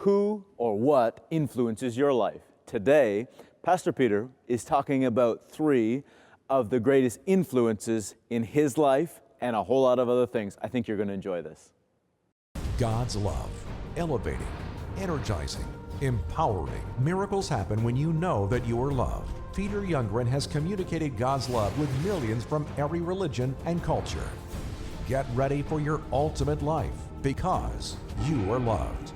Who or what influences your life? Today, Pastor Peter is talking about three of the greatest influences in his life and a whole lot of other things. I think you're going to enjoy this. God's love, elevating, energizing, empowering. Miracles happen when you know that you are loved. Peter Youngren has communicated God's love with millions from every religion and culture. Get ready for your ultimate life because you are loved.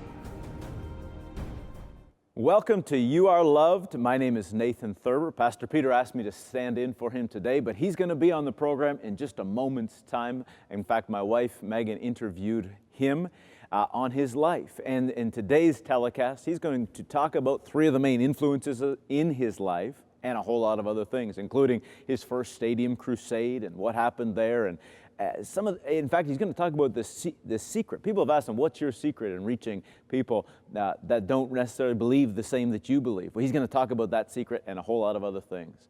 Welcome to You Are Loved. My name is Nathan Thurber. Pastor Peter asked me to stand in for him today, but he's going to be on the program in just a moment's time. In fact, my wife, Megen, interviewed him on his life. And in today's telecast, he's going to talk about three of the main influences in his life and a whole lot of other things, including his first stadium crusade and what happened there. And in fact, he's going to talk about the secret. People have asked him, what's your secret in reaching people that don't necessarily believe the same that you believe? Well, he's going to talk about that secret and a whole lot of other things.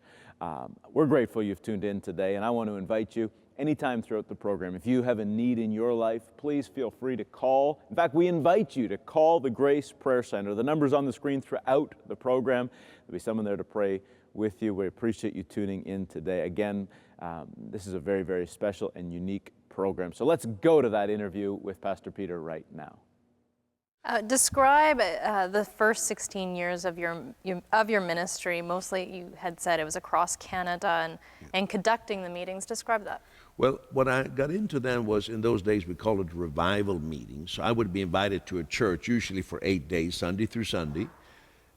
We're grateful you've tuned in today, and I want to invite you anytime throughout the program. If you have a need in your life, please feel free to call. In fact, we invite you to call the Grace Prayer Center. The number's on the screen throughout the program. There'll be someone there to pray with you. We appreciate you tuning in today. Again, this is a very, very special and unique program. So let's go to that interview with Pastor Peter right now. Describe the first 16 years of your ministry. Mostly, you had said it was across Canada and conducting the meetings. Describe that. Well, what I got into then was, in those days, we called it revival meetings. So I would be invited to a church, usually for 8 days, Sunday through Sunday.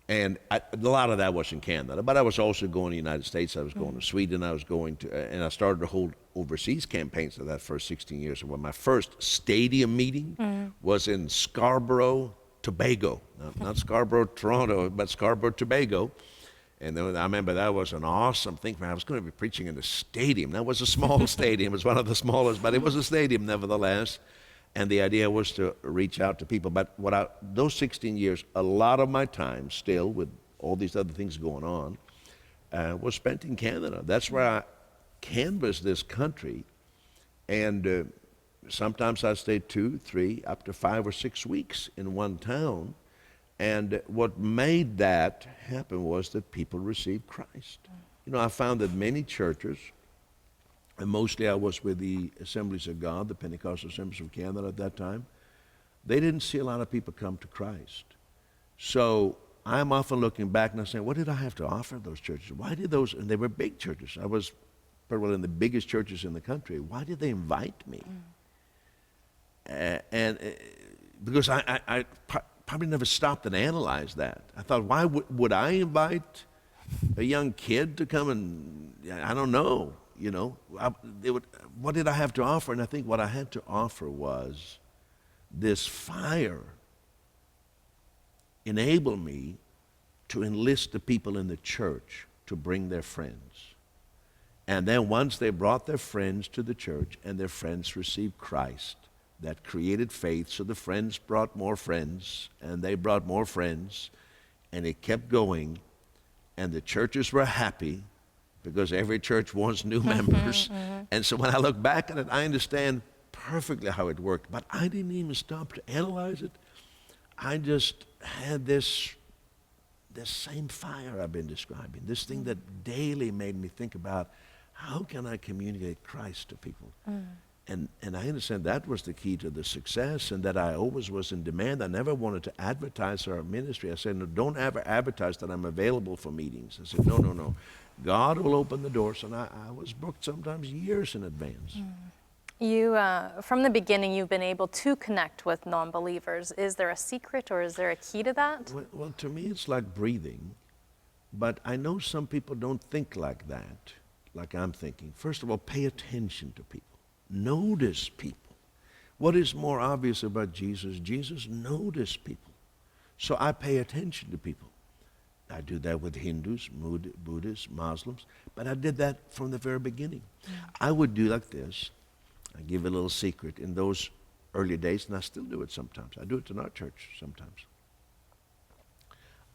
And a lot of that was in Canada, but I was also going to the United States. I was going to Sweden. I was going to, and I started to hold overseas campaigns for that first 16 years. Well, my first stadium meeting was in Scarborough, Tobago. Not Scarborough, Toronto, but Scarborough, Tobago. And then I remember that was an awesome thing. Man, I was going to be preaching in a stadium. That was a small stadium. It was one of the smallest, but it was a stadium nevertheless. And the idea was to reach out to people. But those 16 years, a lot of my time still, with all these other things going on, was spent in Canada. That's where I canvassed this country. And sometimes I stayed 2, 3, up to 5 or 6 weeks in one town. And what made that happen was that people received Christ. You know, I found that many churches, and mostly I was with the Assemblies of God, the Pentecostal Assemblies of Canada at that time, they didn't see a lot of people come to Christ. So I'm often looking back and I'm saying, what did I have to offer those churches? Why did those, and they were big churches. I was probably in the biggest churches in the country. Why did they invite me? Because I probably never stopped and analyzed that. I thought, why would I invite a young kid to come and, I don't know. You know, what did I have to offer? And I think what I had to offer was this fire enabled me to enlist the people in the church to bring their friends. And then once they brought their friends to the church and their friends received Christ, that created faith. So the friends brought more friends and they brought more friends, and it kept going, and the churches were happy, because every church wants new members. And so when I look back at it, I understand perfectly how it worked, but I didn't even stop to analyze it. I just had this same fire I've been describing, this thing that daily made me think about, how can I communicate Christ to people? And I understand that was the key to the success, and that I always was in demand. I never wanted to advertise our ministry. I said, no, don't ever advertise that I'm available for meetings. I said, no. God will open the doors, and I was booked sometimes years in advance. You, from the beginning, you've been able to connect with non-believers. Is there a secret, or is there a key to that? Well, to me, it's like breathing, but I know some people don't think like that, like I'm thinking. First of all, pay attention to people. Notice people. What is more obvious about Jesus? Jesus noticed people. So I pay attention to people. I do that with Hindus, Buddhists, Muslims, but I did that from the very beginning. I would do like this. I give a little secret. In those early days, and I still do it sometimes. I do it in our church sometimes.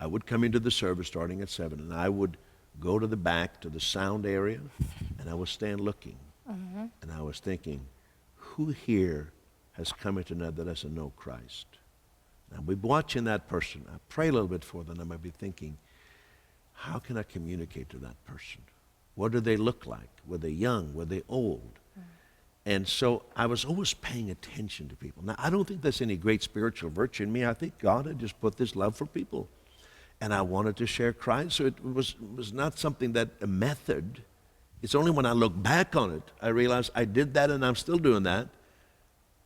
I would come into the service starting at 7, and I would go to the back to the sound area, and I would stand looking. And I was thinking, who here has come into know that doesn't know Christ? And we'll be watching that person. I pray a little bit for them. I might be thinking, how can I communicate to that person? What do they look like? Were they young? Were they old? And so I was always paying attention to people. Now, I don't think there's any great spiritual virtue in me. I think God had just put this love for people. And I wanted to share Christ. So it was not something that a method. It's only when I look back on it, I realize I did that and I'm still doing that.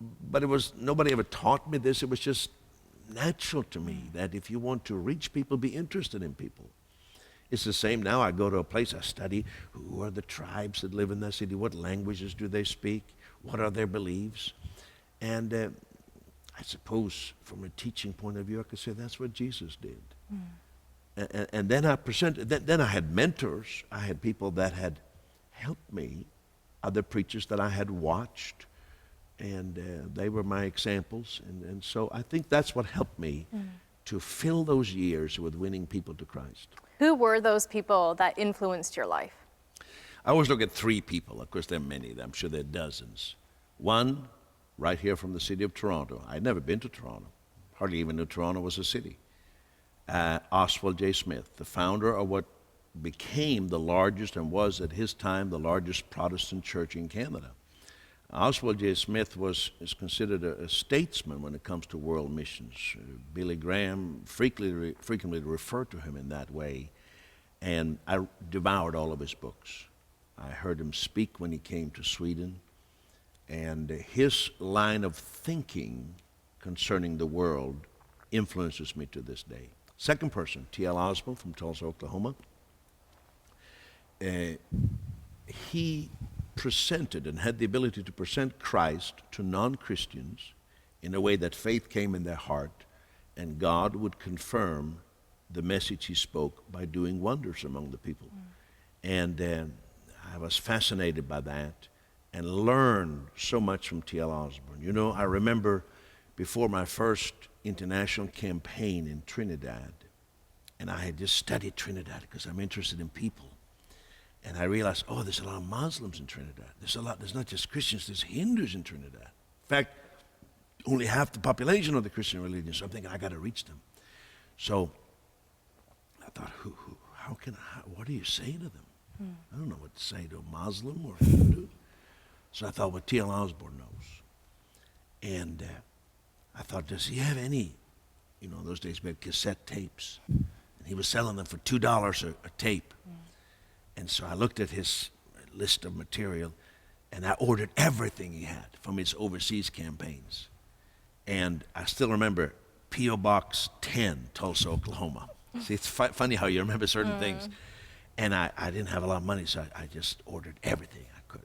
But nobody ever taught me this. It was just natural to me that if you want to reach people, be interested in people. It's the same now. I go to a place, I study who are the tribes that live in that city, what languages do they speak, what are their beliefs. And I suppose from a teaching point of view, I could say that's what Jesus did. And then then I had mentors. I had people that had helped me, other preachers that I had watched, and they were my examples. And so I think that's what helped me to fill those years with winning people to Christ. Who were those people that influenced your life? I always look at three people. Of course, there are many. I'm sure there are dozens. One, right here from the city of Toronto. I'd never been to Toronto. Hardly even knew Toronto was a city. Oswald J. Smith, the founder of what became the largest and was at his time the largest Protestant church in Canada. Oswald J. Smith is considered a statesman when it comes to world missions. Billy Graham frequently referred to him in that way, and I devoured all of his books. I heard him speak when he came to Sweden, and his line of thinking concerning the world influences me to this day. Second person, T.L. Osborne from Tulsa, Oklahoma. He presented and had the ability to present Christ to non-Christians in a way that faith came in their heart, and God would confirm the message he spoke by doing wonders among the people. And I was fascinated by that and learned so much from T.L. Osborne. You know, I remember before my first international campaign in Trinidad, and I had just studied Trinidad because I'm interested in people. And I realized, oh, there's a lot of Muslims in Trinidad. There's not just Christians, there's Hindus in Trinidad. In fact, only half the population of the Christian religion, so I'm thinking, I got to reach them. So I thought, what do you say to them? I don't know what to say to a Muslim or Hindu. So I thought, well, T.L. Osborne knows. And I thought, does he have any, in those days we had cassette tapes. And he was selling them for $2 a tape. And so I looked at his list of material, and I ordered everything he had from his overseas campaigns. And I still remember P.O. Box 10, Tulsa, Oklahoma. See, it's funny how you remember certain things. And I didn't have a lot of money, so I just ordered everything I could.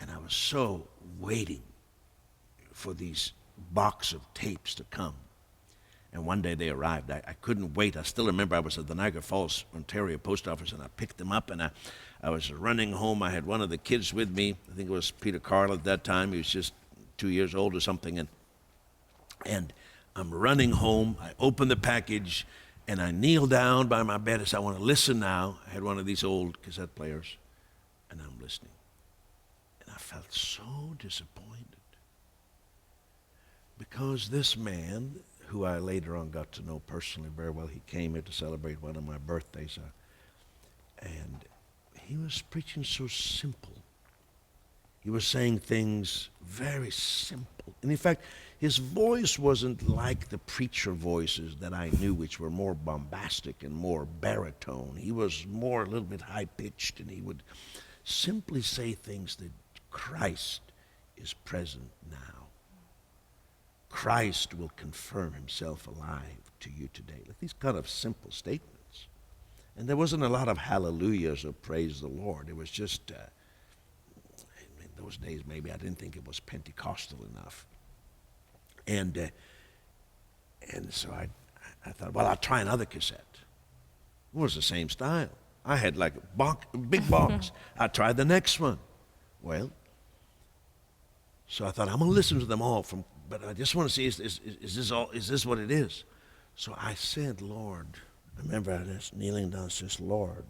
And I was so waiting for these box of tapes to come. And one day they arrived. I couldn't wait. I still remember I was at the Niagara Falls, Ontario post office, and I picked them up, and I was running home. I had one of the kids with me. I think it was Peter Carl at that time. He was just 2 years old or something. And I'm running home. I open the package, and I kneel down by my bed. I said, I want to listen now. I had one of these old cassette players, and I'm listening. And I felt so disappointed because this man, who I later on got to know personally very well, he came here to celebrate one of my birthdays, and he was preaching so simple. He was saying things very simple. And in fact, his voice wasn't like the preacher voices that I knew, which were more bombastic and more baritone. He was more a little bit high-pitched, and he would simply say things that Christ is present now. Christ will confirm himself alive to you today. Like these kind of simple statements. And there wasn't a lot of hallelujahs or praise the Lord. It was just, in those days maybe I didn't think it was Pentecostal enough. And so I thought, well, I'll try another cassette. It was the same style. I had like a big box. I tried the next one. Well, so I thought, I'm going to listen to them all but I just want to see, is this what it is? So I said, Lord, I remember I was kneeling down and says, Lord,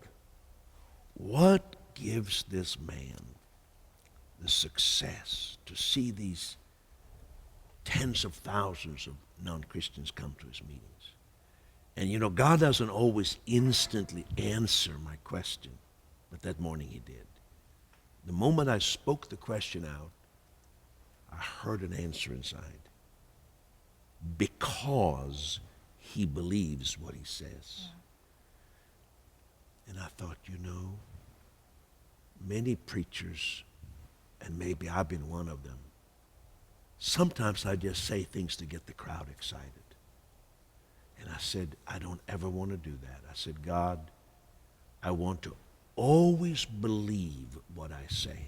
what gives this man the success to see these tens of thousands of non-Christians come to his meetings. And you know, God doesn't always instantly answer my question, but that morning he did. The moment I spoke the question out, I heard an answer inside. Because he believes what he says. And I thought, you know, many preachers, and maybe I've been one of them, sometimes I just say things to get the crowd excited. And I said, I don't ever want to do that. I said, God, I want to always believe what I say.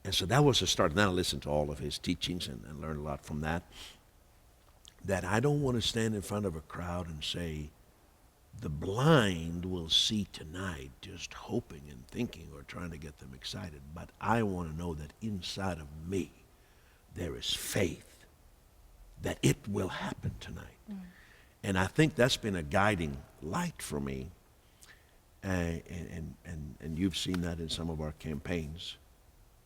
And so that was the start. Now I listened to all of his teachings and learned a lot from that. That I don't want to stand in front of a crowd and say, the blind will see tonight, just hoping and thinking or trying to get them excited. But I want to know that inside of me, there is faith that it will happen tonight. And I think that's been a guiding light for me. And you've seen that in some of our campaigns.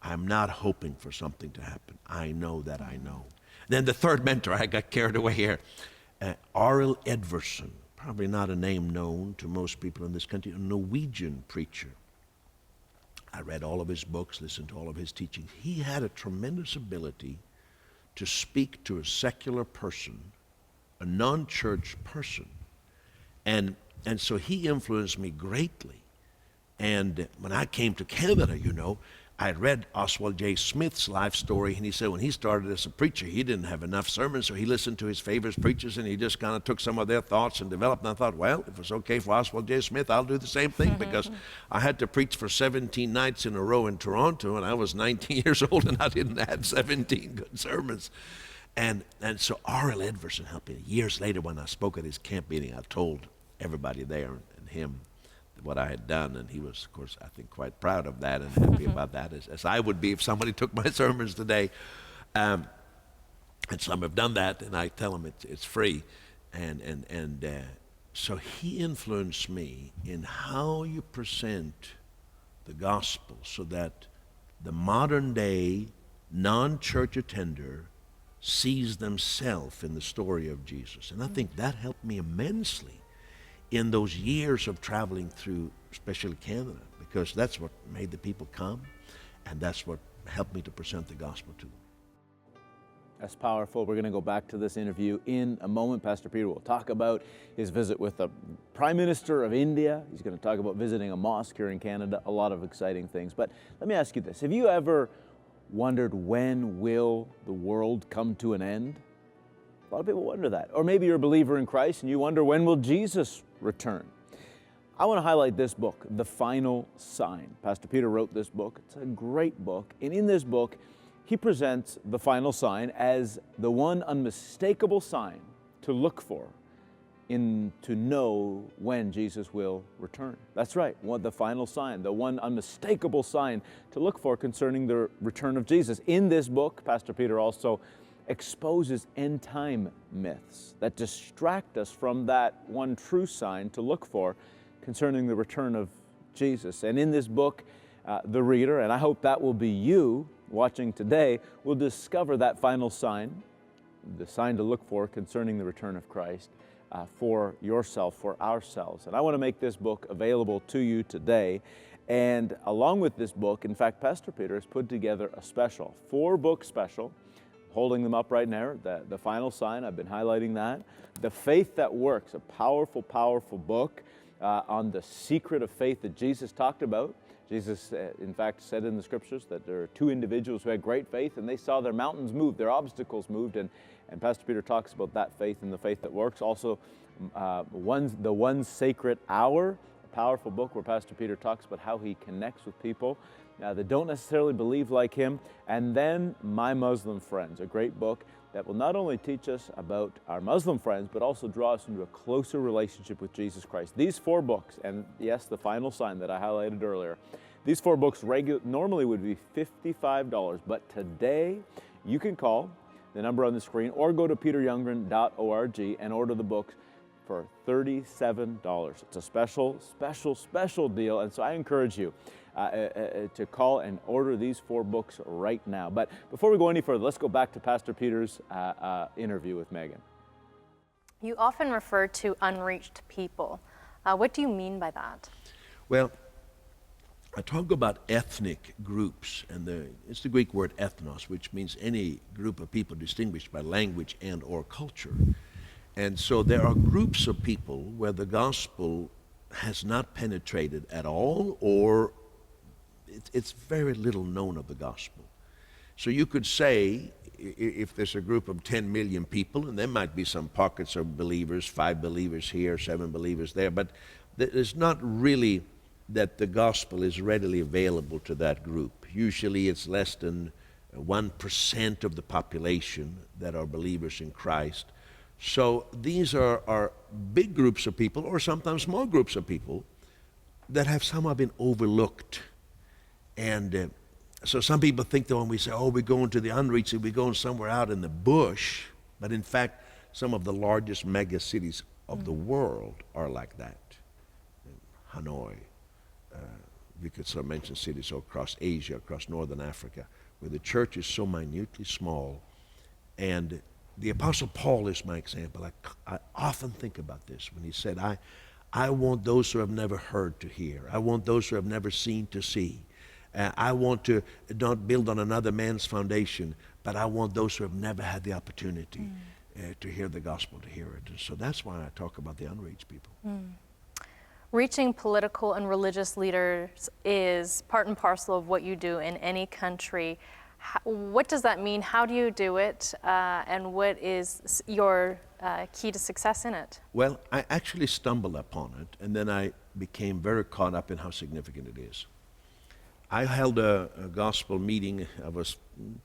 I'm not hoping for something to happen. I know that I know. Then the third mentor, I got carried away here. Arild Edvardsen, probably not a name known to most people in this country, a Norwegian preacher. I read all of his books, listened to all of his teachings. He had a tremendous ability to speak to a secular person, a non-church person. And so he influenced me greatly. And when I came to Canada, you know, I had read Oswald J. Smith's life story, and he said when he started as a preacher, he didn't have enough sermons, so he listened to his favorite preachers, and he just kind of took some of their thoughts and developed. And I thought, well, if it's okay for Oswald J. Smith, I'll do the same thing, because I had to preach for 17 nights in a row in Toronto, and I was 19 years old, and I didn't have 17 good sermons. And so Arild Edvardsen helped me. Years later, when I spoke at his camp meeting, I told everybody there and him what I had done, and he was, of course, I think, quite proud of that and happy about that, as I would be if somebody took my sermons today. And some have done that, and I tell them it's free. And so he influenced me in how you present the gospel so that the modern day non-church attender sees themselves in the story of Jesus. And I think that helped me immensely in those years of traveling through, especially Canada, because that's what made the people come, and that's what helped me to present the gospel to them. That's powerful. We're going to go back to this interview in a moment. Pastor Peter will talk about his visit with the Prime Minister of India. He's going to talk about visiting a mosque here in Canada, a lot of exciting things. But let me ask you this. Have you ever wondered, when will the world come to an end? A lot of people wonder that. Or maybe you're a believer in Christ and you wonder, when will Jesus return? I want to highlight this book, The Final Sign. Pastor Peter wrote this book. It's a great book. And in this book, he presents the final sign as the one unmistakable sign to look for to know when Jesus will return. That's right, the final sign, the one unmistakable sign to look for concerning the return of Jesus. In this book, Pastor Peter also exposes end-time myths that distract us from that one true sign to look for concerning the return of Jesus. And in this book, the reader, and I hope that will be you watching today, will discover that final sign, the sign to look for concerning the return of Christ for yourself, for ourselves. And I want to make this book available to you today. And along with this book, in fact, Pastor Peter has put together a special, 4-book special, holding them up right now, the final sign, I've been highlighting that. The Faith That Works, a powerful, powerful book on the secret of faith that Jesus talked about. Jesus, in fact, said in the scriptures that there are 2 individuals who had great faith, and they saw their mountains move, their obstacles moved, and Pastor Peter talks about that faith and the faith that works. Also, the One Sacred Hour, a powerful book where Pastor Peter talks about how he connects with people that don't necessarily believe like him. And then My Muslim Friends, a great book that will not only teach us about our Muslim friends, but also draw us into a closer relationship with Jesus Christ. These 4 books, and yes, the final sign that I highlighted earlier, these 4 books normally would be $55, but today you can call the number on the screen or go to peteryoungren.org and order the books for $37. It's a special, special, special deal, and so I encourage you to call and order these 4 books right now. But before we go any further, let's go back to Pastor Peter's interview with Megen. You often refer to unreached people. What do you mean by that? Well, I talk about ethnic groups, and it's the Greek word ethnos, which means any group of people distinguished by language and or culture. And so there are groups of people where the gospel has not penetrated at all, or it's very little known of the gospel. So you could say, if there's a group of 10 million people, and there might be some pockets of believers, 5 believers here, 7 believers there, but it's not really that the gospel is readily available to that group. Usually it's less than 1% of the population that are believers in Christ. So these are big groups of people, or sometimes small groups of people, that have somehow been overlooked. And so some people think that when we say, oh, we're going to the unreached, we're going somewhere out in the bush, but in fact, some of the largest mega cities of the world are like that. Hanoi, we could sort of mention cities across Asia, across Northern Africa, where the church is so minutely small. And the Apostle Paul is my example. I often think about this when he said, I want those who have never heard to hear. I want those who have never seen to see. I want to not build on another man's foundation, but I want those who have never had the opportunity to hear the gospel, to hear it. And so that's why I talk about the unreached people. Reaching political and religious leaders is part and parcel of what you do in any country. What does that mean? How do you do it? And what is your key to success in it? Well, I actually stumbled upon it, and then I became very caught up in how significant it is. I held a gospel meeting. I was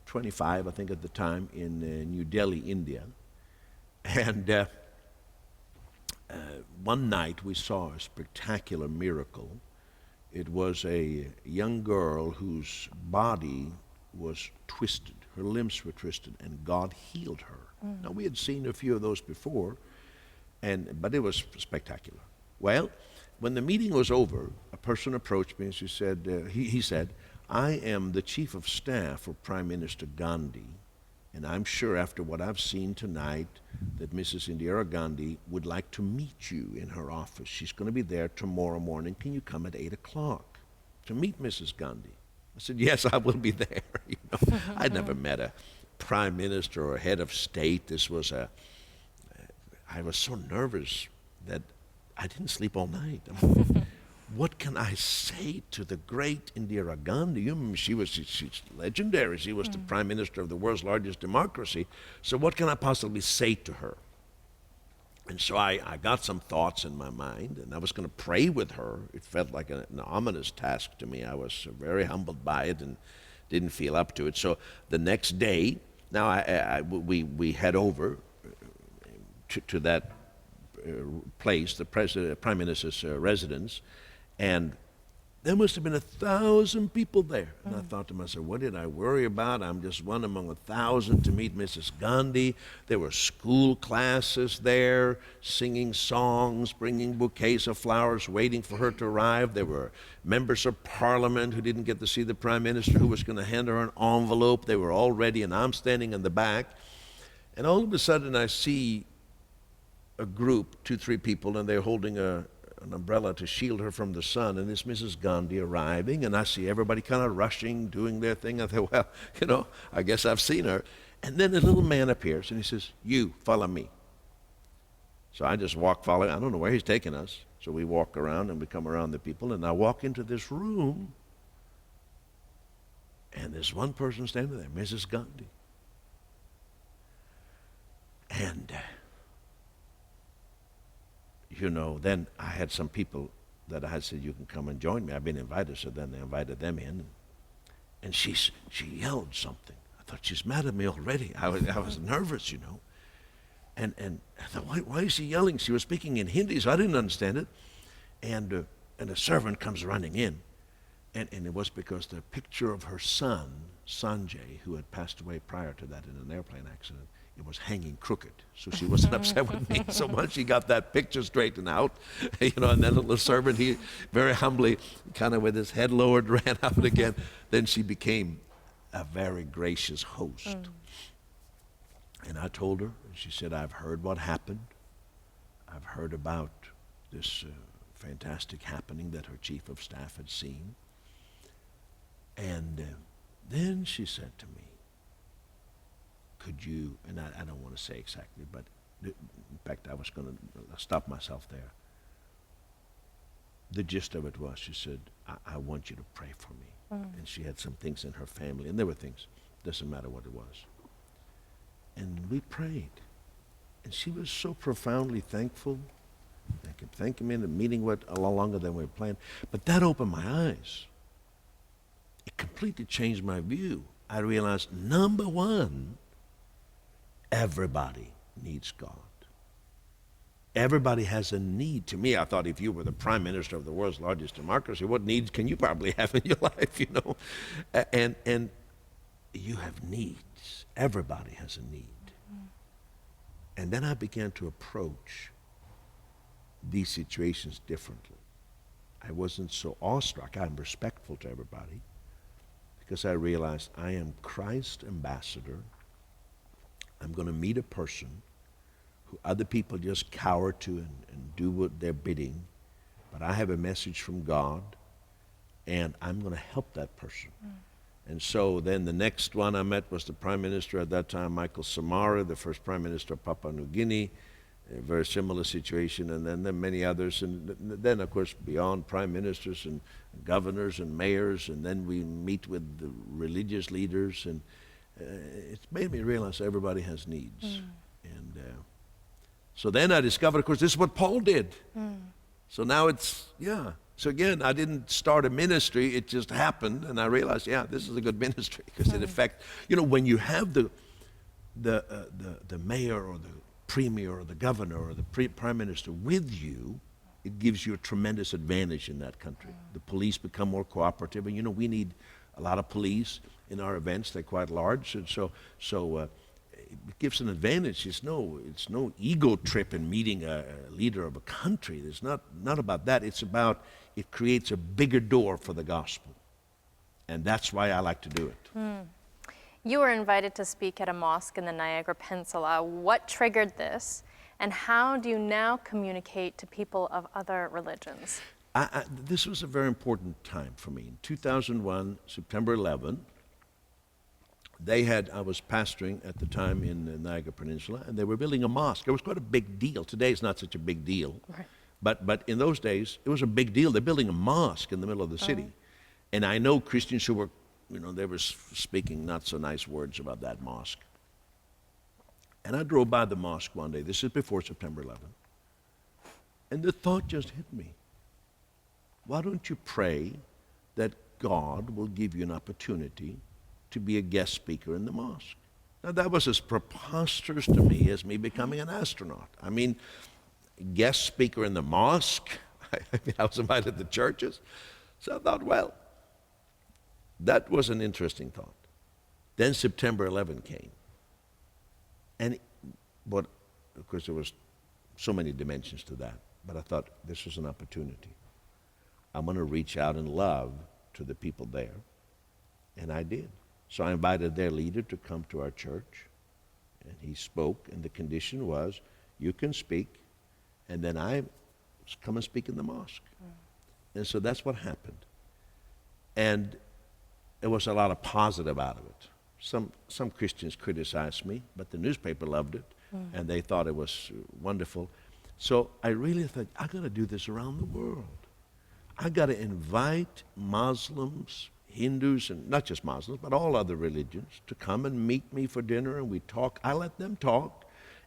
25, I think, at the time, in New Delhi, India. And one night we saw a spectacular miracle. It was a young girl whose body was twisted. Her limbs were twisted, and God healed her. Now, we had seen a few of those before, but it was spectacular. Well, when the meeting was over, a person approached me and she said, he said, I am the chief of staff for Prime Minister Gandhi, and I'm sure after what I've seen tonight that Mrs. Indira Gandhi would like to meet you in her office. She's going to be there tomorrow morning. Can you come at 8 o'clock to meet Mrs. Gandhi? I said, yes, I will be there. You know, I'd never met a prime minister or a head of state. I was so nervous that I didn't sleep all night. I mean, what can I say to the great Indira Gandhi? She's legendary. She was the prime minister of the world's largest democracy. So what can I possibly say to her? And so I got some thoughts in my mind, and I was going to pray with her. It felt like an ominous task to me. I was very humbled by it and didn't feel up to it. So the next day, now we head over to that place, the Prime Minister's residence, and there must have been 1,000 people there. And I thought to myself, what did I worry about? I'm just one among 1,000 to meet Mrs. Gandhi. There were school classes there, singing songs, bringing bouquets of flowers, waiting for her to arrive. There were members of parliament who didn't get to see the prime minister, who was going to hand her an envelope. They were all ready, and I'm standing in the back. And all of a sudden, I see a group, 2-3 people, and they're holding an umbrella to shield her from the sun, and it's Mrs. Gandhi arriving, and I see everybody kind of rushing, doing their thing. I thought, well, you know, I guess I've seen her. And then a little man appears, and he says, you, follow me. So I just follow. I don't know where he's taking us. So we walk around, and we come around the people, and I walk into this room, and there's one person standing there, Mrs. Gandhi. And you know, then I had some people that I had said, you can come and join me. I've been invited, so then they invited them in. And she yelled something. I thought, she's mad at me already. I was nervous, you know. And I thought, why is she yelling? She was speaking in Hindi, so I didn't understand it. And a servant comes running in. And it was because the picture of her son, Sanjay, who had passed away prior to that in an airplane accident, it was hanging crooked, so she wasn't upset with me. So once she got that picture straightened out, you know, and then the servant, he very humbly, kind of with his head lowered, ran out again. Then she became a very gracious host. And I told her, and she said, I've heard what happened. I've heard about this fantastic happening that her chief of staff had seen. And then she said to me, could you, and I don't want to say exactly, but in fact I was going to stop myself there. The gist of it was, she said, I want you to pray for me. And she had some things in her family, and there were things, doesn't matter what it was. And we prayed. And she was so profoundly thankful. I kept thanking me, and the meeting went a lot longer than we had planned. But that opened my eyes. It completely changed my view. I realized, number one, everybody needs God. Everybody has a need. To me, I thought if you were the prime minister of the world's largest democracy, what needs can you probably have in your life, you know? And you have needs. Everybody has a need. And then I began to approach these situations differently. I wasn't so awestruck. I'm respectful to everybody because I realized I am Christ's ambassador. I'm going to meet a person who other people just cower to and do what they're bidding, but I have a message from God, and I'm going to help that person. And so then the next one I met was the prime minister at that time, Michael Samara, the first prime minister of Papua New Guinea, a very similar situation, and then there are many others, and then of course beyond prime ministers and governors and mayors, and then we meet with the religious leaders, and it's made me realize everybody has needs. And so then I discovered, of course, this is what Paul did. So now it's, yeah. So again, I didn't start a ministry, it just happened, and I realized, yeah, this is a good ministry, because it affects, you know, when you have the mayor or the premier or the governor or the prime minister with you, it gives you a tremendous advantage in that country. The police become more cooperative, and you know, we need a lot of police in our events. They're quite large, and so it gives an advantage. It's no ego trip in meeting a leader of a country. It's not about that. It's about, it creates a bigger door for the gospel. And that's why I like to do it. You were invited to speak at a mosque in the Niagara Peninsula. What triggered this, and how do you now communicate to people of other religions? This was a very important time for me. In 2001, September 11, I was pastoring at the time in the Niagara Peninsula, and they were building a mosque. It was quite a big deal. Today it's not such a big deal. Right. But in those days, it was a big deal. They're building a mosque in the middle of the city. And I know Christians who were, you know, they were speaking not so nice words about that mosque. And I drove by the mosque one day. This is before September 11. And the thought just hit me. Why don't you pray that God will give you an opportunity to be a guest speaker in the mosque? Now that was as preposterous to me as me becoming an astronaut. I mean, guest speaker in the mosque? I was invited to churches. So I thought, well, that was an interesting thought. Then September 11 came. But of course there was so many dimensions to that. But I thought this was an opportunity. I'm going to reach out in love to the people there. And I did. So I invited their leader to come to our church. And he spoke, and the condition was, you can speak, and then I come and speak in the mosque. And so that's what happened. And there was a lot of positive out of it. Some Christians criticized me, but the newspaper loved it, and they thought it was wonderful. So I really thought, I got to do this around the world. I got to invite Muslims, Hindus, and not just Muslims, but all other religions, to come and meet me for dinner, and we talk. I let them talk,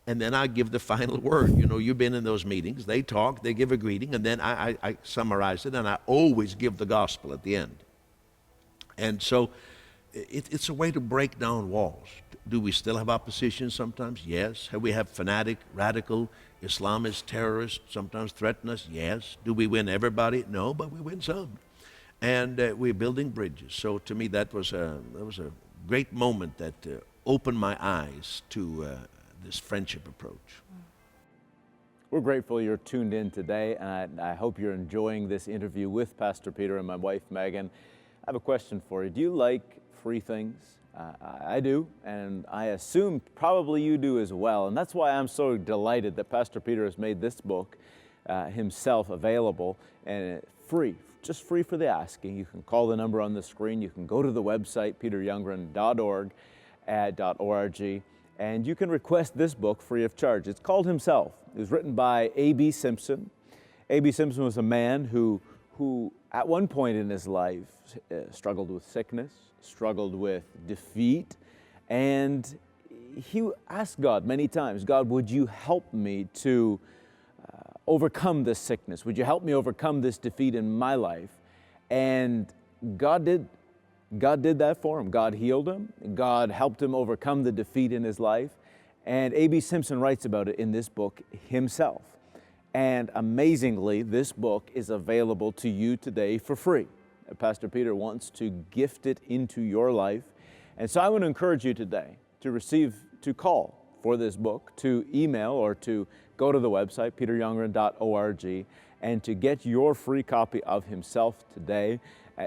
and then I give the final word. You know, you've been in those meetings. They talk, they give a greeting, and then I summarize it, and I always give the gospel at the end. And so it's a way to break down walls. Do we still have opposition sometimes? Yes. Have we had fanatic, radical, Islamist terrorists sometimes threaten us? Yes. Do we win everybody? No, but we win some. And we're building bridges. So to me, that was a great moment that opened my eyes to this friendship approach. We're grateful you're tuned in today, and I hope you're enjoying this interview with Pastor Peter and my wife, Megen. I have a question for you. Do you like free things? I do, and I assume probably you do as well. And that's why I'm so delighted that Pastor Peter has made this book himself available, and free, just free for the asking. You can call the number on the screen. You can go to the website, peteryoungren.org, and you can request this book free of charge. It's called Himself. It was written by A.B. Simpson. A.B. Simpson was a man who at one point in his life struggled with sickness, struggled with defeat, and he asked God many times, God, would you help me to overcome this sickness? Would you help me overcome this defeat in my life? And God did. God did that for him. God healed him. God helped him overcome the defeat in his life. And A.B. Simpson writes about it in this book himself. And amazingly, this book is available to you today for free. Pastor Peter wants to gift it into your life. And so I want to encourage you today to call for this book, to email or to go to the website, peteryoungren.org, and to get your free copy of Himself today.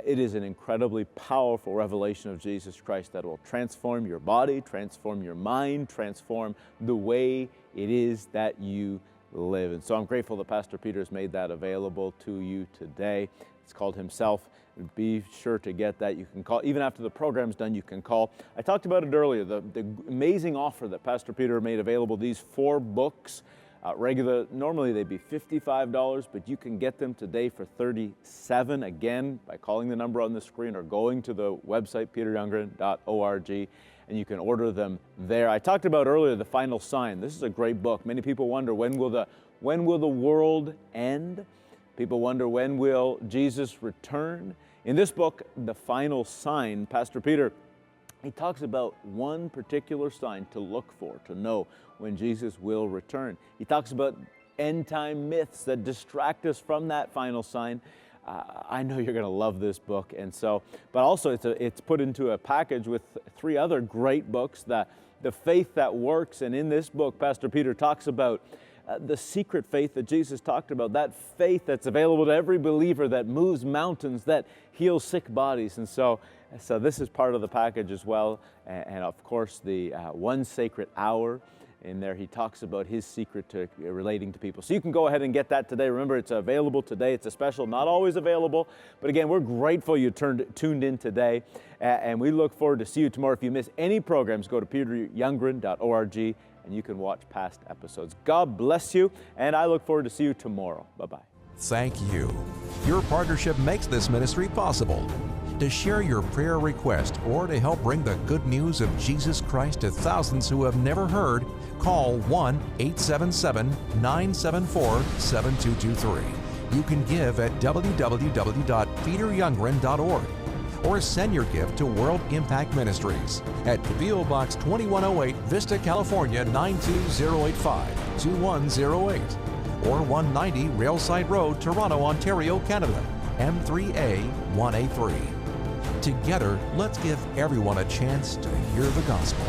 It is an incredibly powerful revelation of Jesus Christ that will transform your body, transform your mind, transform the way it is that you live. And so I'm grateful that Pastor Peter has made that available to you today. It's called Himself. Be sure to get that. You can call, even after the program's done, you can call. I talked about it earlier, the amazing offer that Pastor Peter made available, these 4 books. Normally they'd be $55, but you can get them today for $37, again, by calling the number on the screen or going to the website, peteryoungren.org, and you can order them there. I talked about earlier The Final Sign. This is a great book. Many people wonder, when will the world end? People wonder, when will Jesus return? In this book, The Final Sign, Pastor Peter, he talks about one particular sign to look for, to know when Jesus will return. He talks about end-time myths that distract us from that final sign. I know you're going to love this book, but also it's put into a package with 3 other great books, The Faith That Works. And in this book, Pastor Peter talks about the secret faith that Jesus talked about, that faith that's available to every believer, that moves mountains, that heals sick bodies. And so this is part of the package as well. And of course, the One Sacred Hour. In there, he talks about his secret to relating to people. So you can go ahead and get that today. Remember, it's available today. It's a special, not always available. But again, we're grateful you tuned in today. And we look forward to see you tomorrow. If you miss any programs, go to peteryoungren.org and you can watch past episodes. God bless you, and I look forward to see you tomorrow. Bye-bye. Thank you. Your partnership makes this ministry possible. To share your prayer request or to help bring the good news of Jesus Christ to thousands who have never heard, call 1-877-974-7223. You can give at www.peteryoungren.org or send your gift to World Impact Ministries at P.O. Box 2108, Vista, California 92085, 2108, or 190 Railside Road, Toronto, Ontario, Canada, M3A 1A3. Together, let's give everyone a chance to hear the gospel.